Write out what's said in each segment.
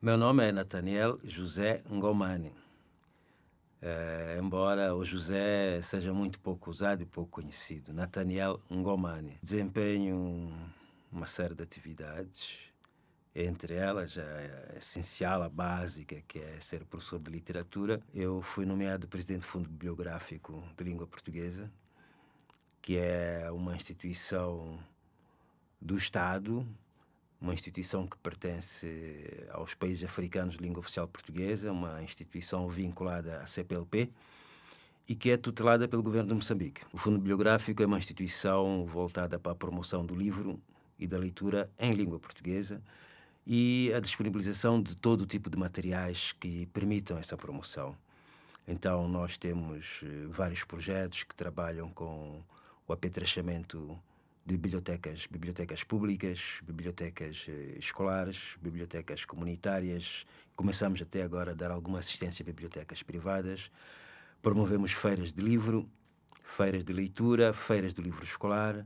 Meu nome é Nathaniel José Ngomane. Embora o José seja muito pouco usado e pouco conhecido, Nathaniel Ngomane. Desempenho uma série de atividades, entre elas a essencial, a básica, que é ser professor de literatura. Eu fui nomeado presidente do Fundo Bibliográfico de Língua Portuguesa, que é uma instituição do Estado, uma instituição que pertence aos países africanos de língua oficial portuguesa, uma instituição vinculada à CPLP e que é tutelada pelo governo de Moçambique. O Fundo Bibliográfico é uma instituição voltada para a promoção do livro e da leitura em língua portuguesa e a disponibilização de todo tipo de materiais que permitam essa promoção. Então, nós temos vários projetos que trabalham com o apetrechamento de bibliotecas públicas, bibliotecas escolares, bibliotecas comunitárias. Começamos até agora a dar alguma assistência a bibliotecas privadas. Promovemos feiras de livro, feiras de leitura, feiras do livro escolar.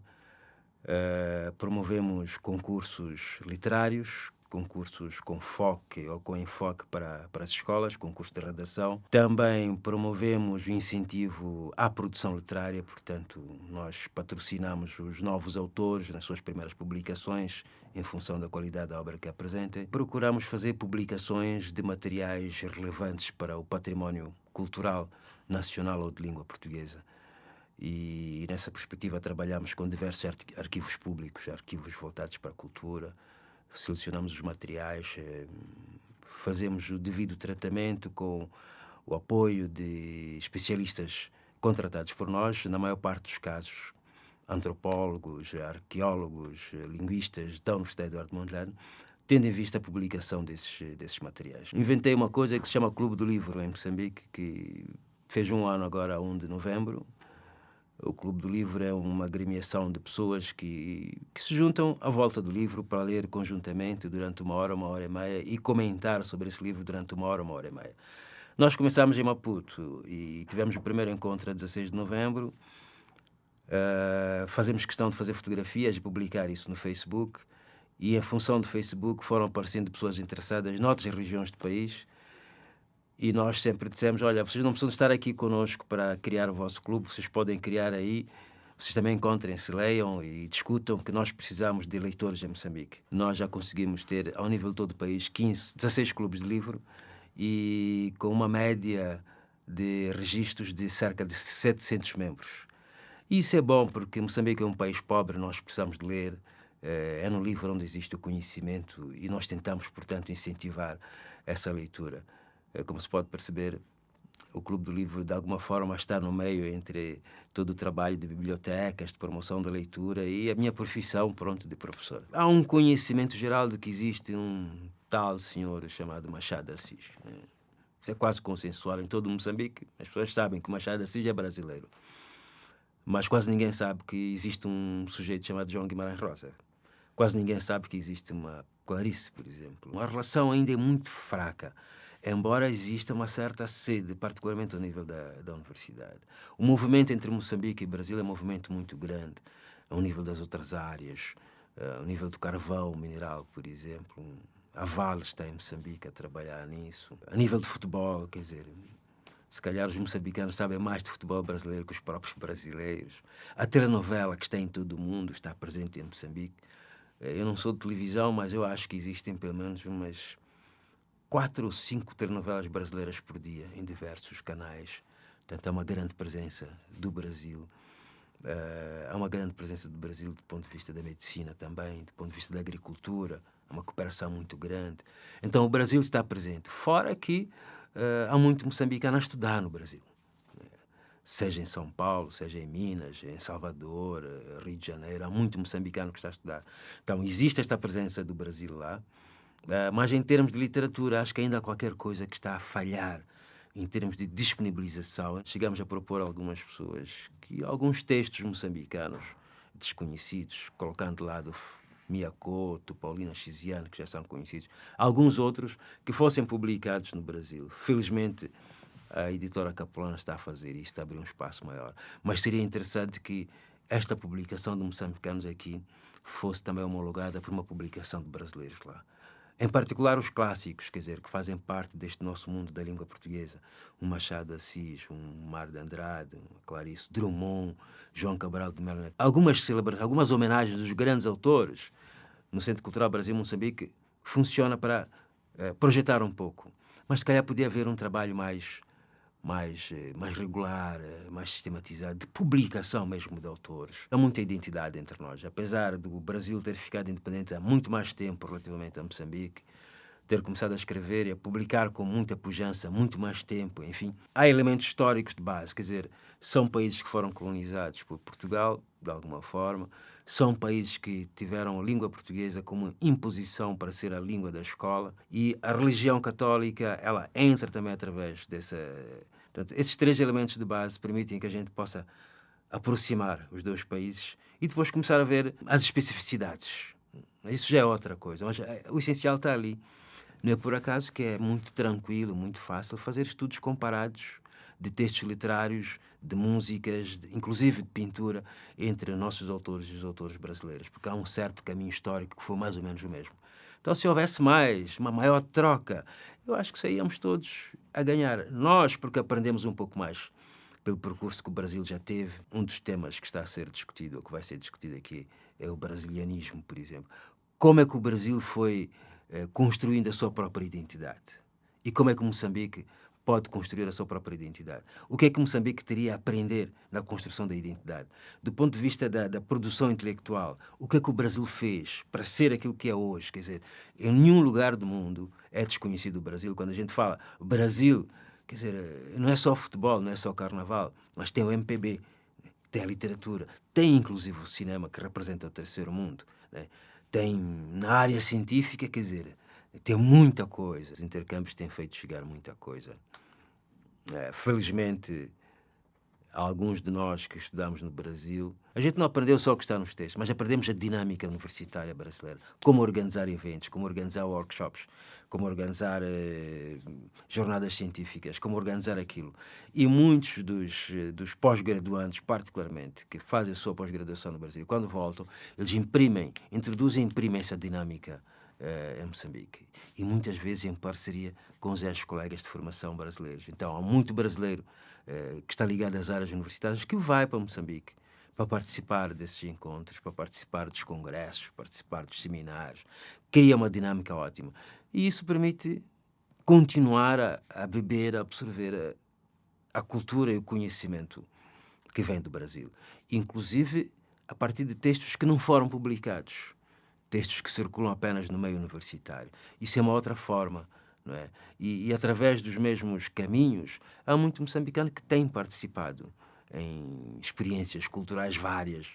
Promovemos concursos literários, concursos com foco ou com enfoque para as escolas, concursos de redação. Também promovemos o incentivo à produção literária, portanto, nós patrocinamos os novos autores nas suas primeiras publicações, em função da qualidade da obra que apresentem. Procuramos fazer publicações de materiais relevantes para o património cultural nacional ou de língua portuguesa. E nessa perspectiva trabalhamos com diversos arquivos públicos, arquivos voltados para a cultura. Selecionamos os materiais, fazemos o devido tratamento com o apoio de especialistas contratados por nós, na maior parte dos casos, antropólogos, arqueólogos, linguistas da Universidade Eduardo Mondlane, tendo em vista a publicação desses materiais. Inventei uma coisa que se chama Clube do Livro em Moçambique, que fez um ano agora, a 1 de novembro. O Clube do Livro é uma agremiação de pessoas que se juntam à volta do livro para ler conjuntamente durante uma hora e meia e comentar sobre esse livro durante uma hora e meia. Nós começámos em Maputo e tivemos o primeiro encontro a 16 de novembro. Fazemos questão de fazer fotografias e publicar isso no Facebook. E em função do Facebook foram aparecendo pessoas interessadas noutras regiões do país. E nós sempre dissemos, olha, vocês não precisam estar aqui connosco para criar o vosso clube, vocês podem criar aí, vocês também encontrem-se, leiam e discutam, que nós precisamos de leitores em Moçambique. Nós já conseguimos ter, ao nível de todo o país, 16 clubes de livro e com uma média de registros de cerca de 700 membros. E isso é bom porque Moçambique é um país pobre, nós precisamos de ler, é no livro onde existe o conhecimento e nós tentamos, portanto, incentivar essa leitura. Como se pode perceber, o Clube do Livro, de alguma forma, está no meio entre todo o trabalho de bibliotecas, de promoção da leitura e a minha profissão, pronto, de professor. Há um conhecimento geral de que existe um tal senhor chamado Machado de Assis. Né? Isso é quase consensual em todo o Moçambique. As pessoas sabem que Machado de Assis é brasileiro. Mas quase ninguém sabe que existe um sujeito chamado João Guimarães Rosa. Quase ninguém sabe que existe uma Clarice, por exemplo. A relação ainda é muito fraca, embora exista uma certa sede, particularmente ao nível da universidade. O movimento entre Moçambique e Brasil é um movimento muito grande, ao nível das outras áreas, ao nível do carvão mineral, por exemplo. A Vale está em Moçambique a trabalhar nisso. A nível de futebol, quer dizer, se calhar os moçambicanos sabem mais de futebol brasileiro que os próprios brasileiros. A telenovela que está em todo o mundo está presente em Moçambique. Eu não sou de televisão, mas eu acho que existem pelo menos umas 4 ou 5 telenovelas brasileiras por dia, em diversos canais. Portanto, há uma grande presença do Brasil. Há uma grande presença do Brasil do ponto de vista da medicina também, do ponto de vista da agricultura. Há uma cooperação muito grande. Então, o Brasil está presente. Fora que há muito moçambicano a estudar no Brasil. Seja em São Paulo, seja em Minas, em Salvador, Rio de Janeiro. Há muito moçambicano que está a estudar. Então, existe esta presença do Brasil lá. Mas em termos de literatura, acho que ainda há qualquer coisa que está a falhar em termos de disponibilização. Chegamos a propor a algumas pessoas que alguns textos moçambicanos desconhecidos, colocando de lado Mia Couto, Paulina Chiziane, que já são conhecidos, alguns outros que fossem publicados no Brasil. Felizmente, a editora Capulana está a fazer isto, a abrir um espaço maior. Mas seria interessante que esta publicação de moçambicanos aqui fosse também homologada por uma publicação de brasileiros lá. Em particular os clássicos, quer dizer, que fazem parte deste nosso mundo da língua portuguesa. Um Machado de Assis, um Mar de Andrade, um Clarice Drummond, João Cabral de Melo Neto. Algumas celebrações, algumas homenagens dos grandes autores no Centro Cultural Brasil-Moçambique funciona para projetar um pouco. Mas se calhar podia haver um trabalho mais regular, mais sistematizado, de publicação mesmo de autores. Há muita identidade entre nós. Apesar do Brasil ter ficado independente há muito mais tempo relativamente a Moçambique, ter começado a escrever e a publicar com muita pujança, muito mais tempo, enfim. Há elementos históricos de base, quer dizer, são países que foram colonizados por Portugal, de alguma forma, são países que tiveram a língua portuguesa como imposição para ser a língua da escola e a religião católica, ela entra também através dessa... Portanto, esses três elementos de base permitem que a gente possa aproximar os dois países e depois começar a ver as especificidades. Isso já é outra coisa, mas o essencial está ali. Não é por acaso que é muito tranquilo, muito fácil fazer estudos comparados de textos literários, de músicas, inclusive de pintura, entre nossos autores e os autores brasileiros, porque há um certo caminho histórico que foi mais ou menos o mesmo. Então, se houvesse uma maior troca, eu acho que saíamos todos a ganhar. Nós, porque aprendemos um pouco mais pelo percurso que o Brasil já teve. Um dos temas que está a ser discutido, ou que vai ser discutido aqui, é o brasilianismo, por exemplo. Como é que o Brasil foi construindo a sua própria identidade? E como é que Moçambique pode construir a sua própria identidade? O que é que Moçambique teria a aprender na construção da identidade? Do ponto de vista da produção intelectual, o que é que o Brasil fez para ser aquilo que é hoje? Quer dizer, em nenhum lugar do mundo é desconhecido o Brasil. Quando a gente fala Brasil, quer dizer, não é só futebol, não é só carnaval, mas tem o MPB, tem a literatura, tem inclusive o cinema que representa o terceiro mundo, né? Tem na área científica, quer dizer, tem muita coisa. Os intercâmbios têm feito chegar muita coisa. Felizmente, alguns de nós que estudamos no Brasil, a gente não aprendeu só o que está nos textos, mas aprendemos a dinâmica universitária brasileira. Como organizar eventos, como organizar workshops, como organizar jornadas científicas, como organizar aquilo. E muitos dos pós-graduantes, particularmente, que fazem a sua pós-graduação no Brasil, quando voltam, eles introduzem e imprimem essa dinâmica em Moçambique. E muitas vezes em parceria com os ex-colegas de formação brasileiros. Então, há muito brasileiro que está ligado às áreas universitárias que vai para Moçambique para participar desses encontros, para participar dos congressos, participar dos seminários. Cria uma dinâmica ótima. E isso permite continuar a beber, a absorver a cultura e o conhecimento que vem do Brasil. Inclusive a partir de textos que não foram publicados, textos que circulam apenas no meio universitário. Isso é uma outra forma, não é? E através dos mesmos caminhos, há muito moçambicano que tem participado em experiências culturais várias,